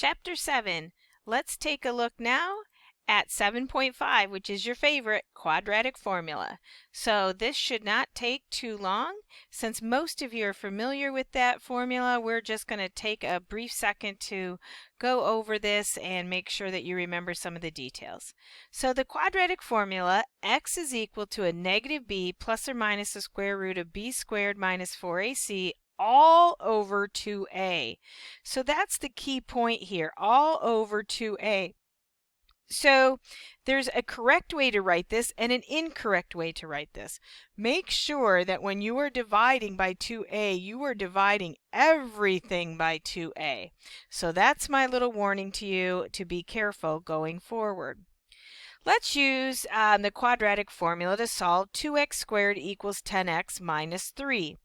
Chapter 7. Let's take a look now at 7.5, which is your favorite quadratic formula. So this should not take too long. Since most of you are familiar with that formula, we're just going to take a brief second to go over this and make sure that you remember some of the details. So the quadratic formula, x is equal to a negative b plus or minus the square root of b squared minus 4ac all over 2a. So that's the key point here, all over 2a. So there's a correct way to write this and an incorrect way to write this. Make sure that when you are dividing by 2a, you are dividing everything by 2a. So that's my little warning to you to be careful going forward. Let's use the quadratic formula to solve 2x squared equals 10x minus 3.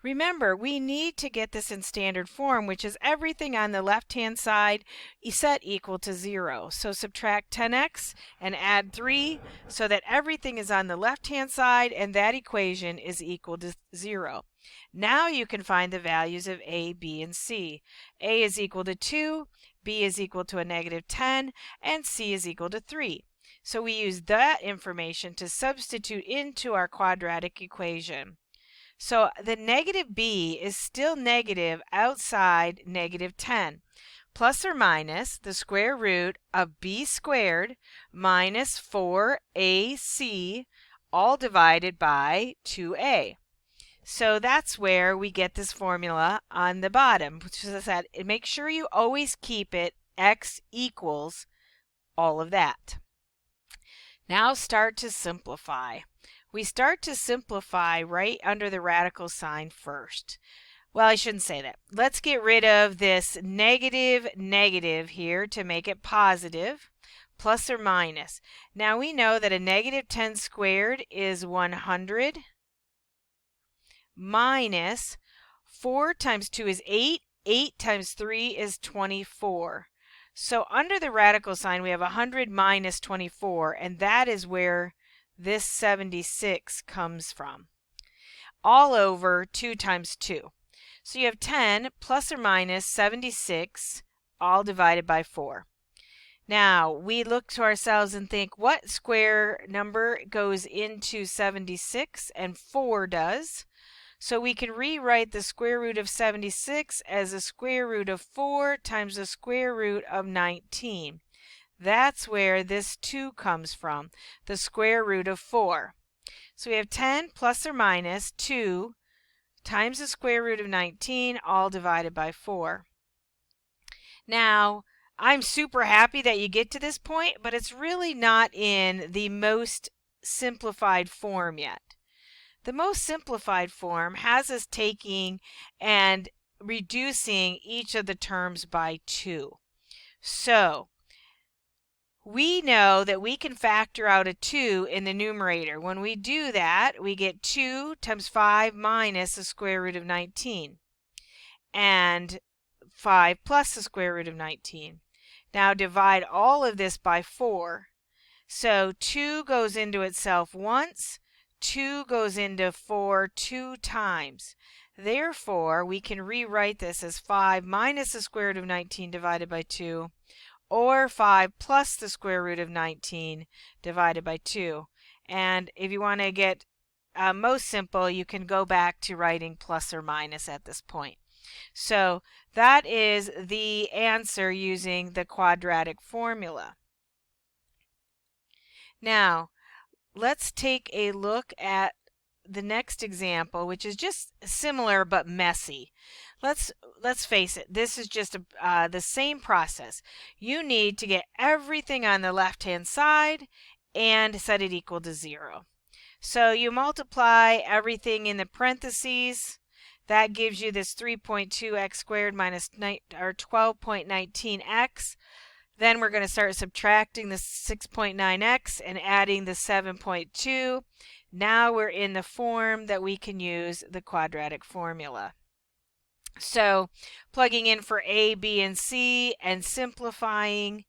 Remember, we need to get this in standard form, which is everything on the left-hand side set equal to 0. So subtract 10x and add 3 so that everything is on the left-hand side and that equation is equal to 0. Now you can find the values of a, b, and c. A is equal to 2, b is equal to a negative 10, and c is equal to 3. So we use that information to substitute into our quadratic equation. So the negative b is still negative outside negative 10, plus or minus the square root of b squared minus 4ac, all divided by 2a. So that's where we get this formula on the bottom, which is that make sure you always keep it x equals all of that. Now start to simplify. We start to simplify right under the radical sign first. Well, I shouldn't say that. Let's get rid of this negative here to make it positive, plus or minus. Now we know that a negative 10 squared is 100 minus 4 times 2 is 8. 8 times 3 is 24. So under the radical sign, we have 100 minus 24, and that is where this 76 comes from, all over 2 times 2. So you have 10 plus or minus 76, all divided by 4. Now, we look to ourselves and think, what square number goes into 76? And 4 does. So we can rewrite the square root of 76 as the square root of 4 times the square root of 19. That's where this 2 comes from, the square root of 4. So we have 10 plus or minus 2 times the square root of 19, all divided by 4. Now, I'm super happy that you get to this point, but it's really not in the most simplified form yet. The most simplified form has us taking and reducing each of the terms by 2. So, we know that we can factor out a 2 in the numerator. When we do that, we get 2 times 5 minus the square root of 19, and 5 plus the square root of 19. Now divide all of this by 4. So 2 goes into itself once, 2 goes into 4 2 times. Therefore, we can rewrite this as 5 minus the square root of 19 divided by 2, or 5 plus the square root of 19 divided by 2. And if you want to get most simple, you can go back to writing plus or minus at this point. So that is the answer using the quadratic formula. Now, let's take a look at the next example, which is just similar but messy. Let's face it, this is just the same process. You need to get everything on the left-hand side and set it equal to 0. So you multiply everything in the parentheses. That gives you this 3.2x squared minus 12.19x. Then we're going to start subtracting the 6.9x and adding the 7.2. Now we're in the form that we can use the quadratic formula. So plugging in for a, b, and c and simplifying.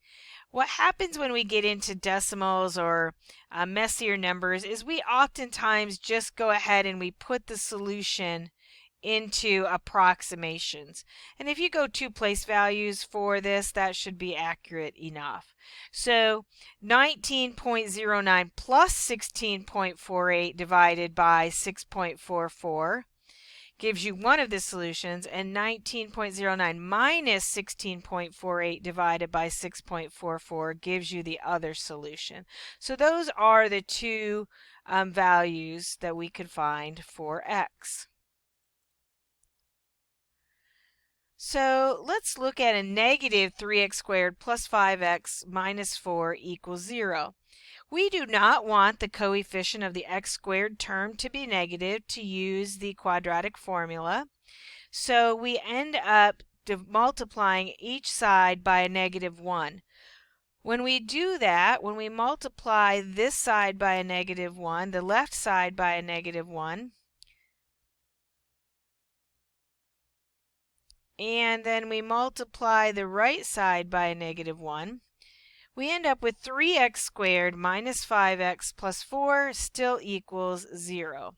What happens when we get into decimals or messier numbers is we oftentimes just go ahead and we put the solution into approximations. And if you go 2 place values for this, that should be accurate enough. So 19.09 plus 16.48 divided by 6.44 gives you one of the solutions, and 19.09 minus 16.48 divided by 6.44 gives you the other solution. So those are the two values that we could find for x. So let's look at a negative 3x squared plus 5x minus 4 equals 0. We do not want the coefficient of the x squared term to be negative to use the quadratic formula. So we end up multiplying each side by a negative 1. When we do that, when we multiply this side by a negative 1, the left side by a negative 1, and then we multiply the right side by a negative 1, we end up with 3x squared minus 5x plus 4 still equals 0.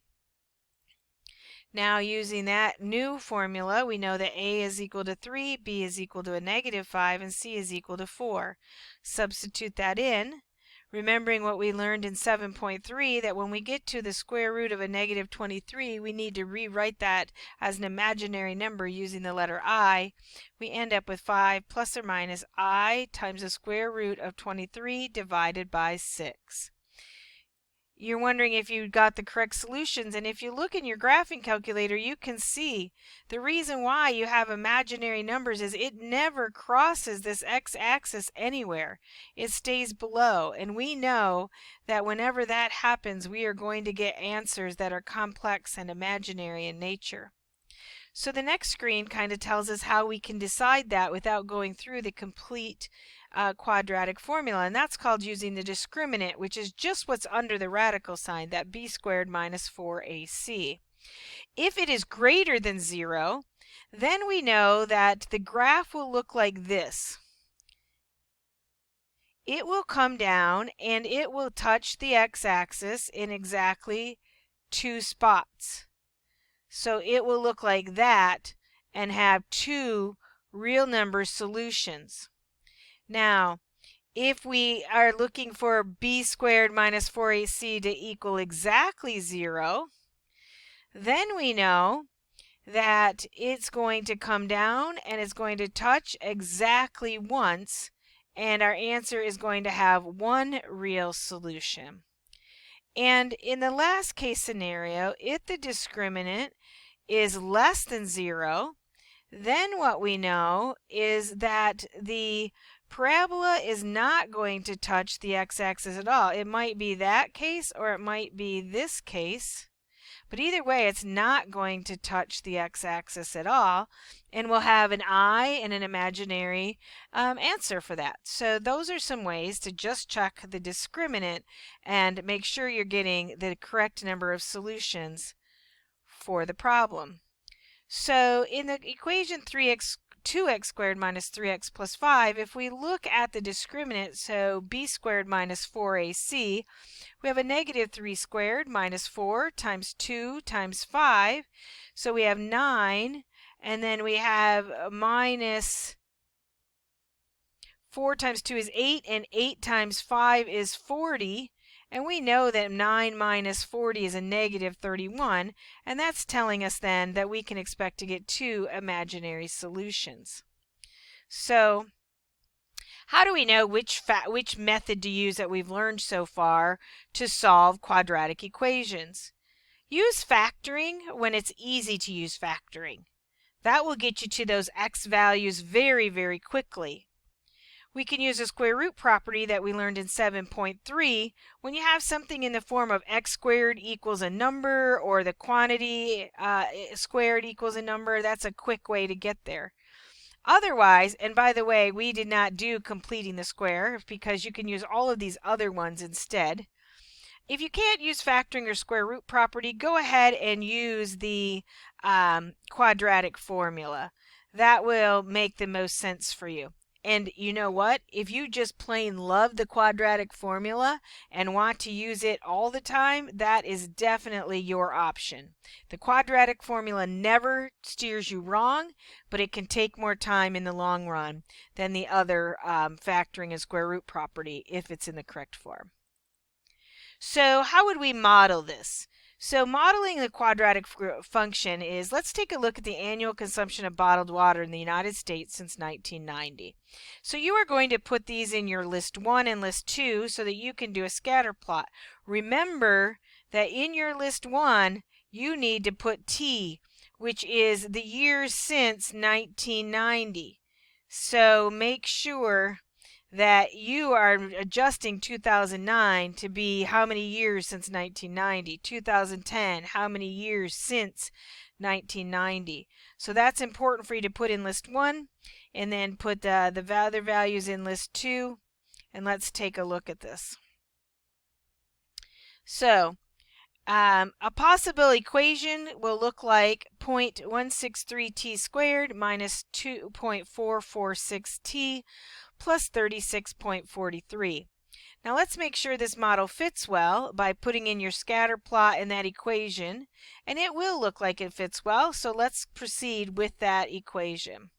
Now, using that new formula, we know that a is equal to 3, b is equal to a negative 5, and c is equal to 4. Substitute that in, remembering what we learned in 7.3, that when we get to the square root of a negative 23, we need to rewrite that as an imaginary number using the letter I. We end up with 5 plus or minus I times the square root of 23 divided by 6. You're wondering if you got the correct solutions, and if you look in your graphing calculator, you can see the reason why you have imaginary numbers is it never crosses this x-axis anywhere. It stays below, and we know that whenever that happens, we are going to get answers that are complex and imaginary in nature. So the next screen kind of tells us how we can decide that without going through the complete quadratic formula, and that's called using the discriminant, which is just what's under the radical sign, that b squared minus 4ac. If it is greater than 0, then we know that the graph will look like this. It will come down and it will touch the x-axis in exactly 2 spots. So it will look like that and have 2 real number solutions. Now, if we are looking for b squared minus 4ac to equal exactly 0, then we know that it's going to come down and it's going to touch exactly once, and our answer is going to have 1 real solution. And in the last case scenario, if the discriminant is less than 0, then what we know is that the parabola is not going to touch the x-axis at all. It might be that case or it might be this case, but either way it's not going to touch the x-axis at all, and we'll have an I and an imaginary answer for that. So those are some ways to just check the discriminant and make sure you're getting the correct number of solutions for the problem. So in the equation 2x squared minus 3x plus 5, if we look at the discriminant, so b squared minus 4ac, we have a negative 3 squared minus 4 times 2 times 5. So we have 9, and then we have minus 4 times 2 is 8, and 8 times 5 is 40. And we know that 9 minus 40 is a negative 31, and that's telling us then that we can expect to get 2 imaginary solutions. So how do we know which method to use that we've learned so far to solve quadratic equations? Use factoring when it's easy to use factoring. That will get you to those x values very, very quickly. We can use a square root property that we learned in 7.3 when you have something in the form of x squared equals a number, or the quantity squared equals a number. That's a quick way to get there. Otherwise, and by the way, we did not do completing the square because you can use all of these other ones instead. If you can't use factoring or square root property, go ahead and use the quadratic formula. That will make the most sense for you. And you know what? If you just plain love the quadratic formula and want to use it all the time, that is definitely your option. The quadratic formula never steers you wrong, but it can take more time in the long run than the other factoring and square root property if it's in the correct form. So how would we model this? So modeling the quadratic function is, let's take a look at the annual consumption of bottled water in the United States since 1990. So you are going to put these in your list 1 and list 2 so that you can do a scatter plot. Remember that in your list 1, you need to put T, which is the years since 1990. So make sure that you are adjusting 2009 to be how many years since 1990, 2010, how many years since 1990. So that's important for you to put in list 1 and then put the other values in list 2, and let's take a look at this. So a possible equation will look like 0.163t squared minus 2.446t plus 36.43. Now let's make sure this model fits well by putting in your scatter plot in that equation, and it will look like it fits well, so let's proceed with that equation.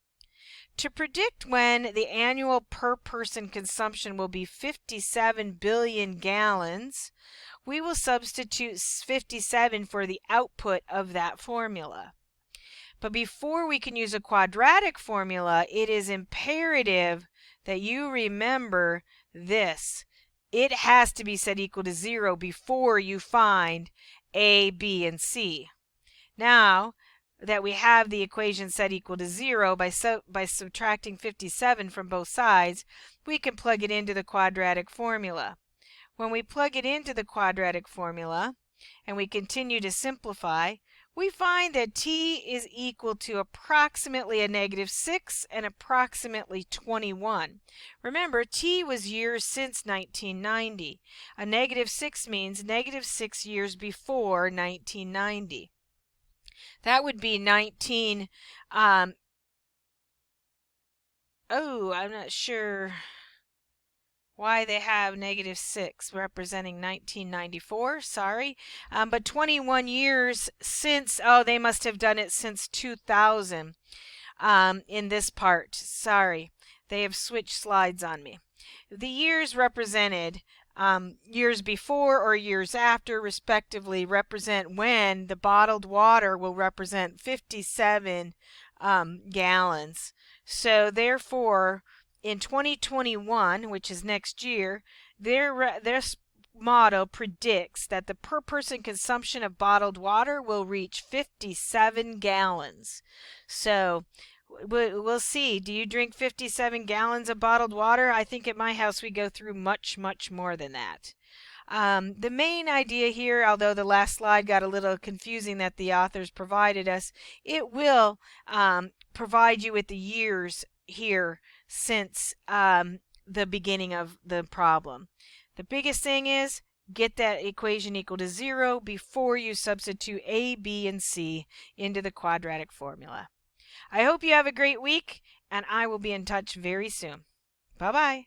To predict when the annual per person consumption will be 57 billion gallons, we will substitute 57 for the output of that formula. But before we can use a quadratic formula, it is imperative that you remember this. It has to be set equal to 0 before you find A, B, and C. Now that we have the equation set equal to 0 by subtracting 57 from both sides, we can plug it into the quadratic formula. When we plug it into the quadratic formula and we continue to simplify, we find that t is equal to approximately a -6 and approximately 21. Remember, t was years since 1990. A -6 means -6 years before 1990. That would be 19, I'm not sure why they have -6 representing 1994, sorry. But 21 years since, they must have done it since 2000 in this part. Sorry, they have switched slides on me. The years represented, years before or years after, respectively, represent when the bottled water will represent 57 gallons. So therefore, in 2021, which is next year, this model predicts that the per person consumption of bottled water will reach 57 gallons. So we'll see. Do you drink 57 gallons of bottled water? I think at my house we go through much, much more than that. The main idea here, although the last slide got a little confusing that the authors provided us, it will provide you with the years here since the beginning of the problem. The biggest thing is get that equation equal to 0 before you substitute A, B, and C into the quadratic formula. I hope you have a great week, and I will be in touch very soon. Bye-bye.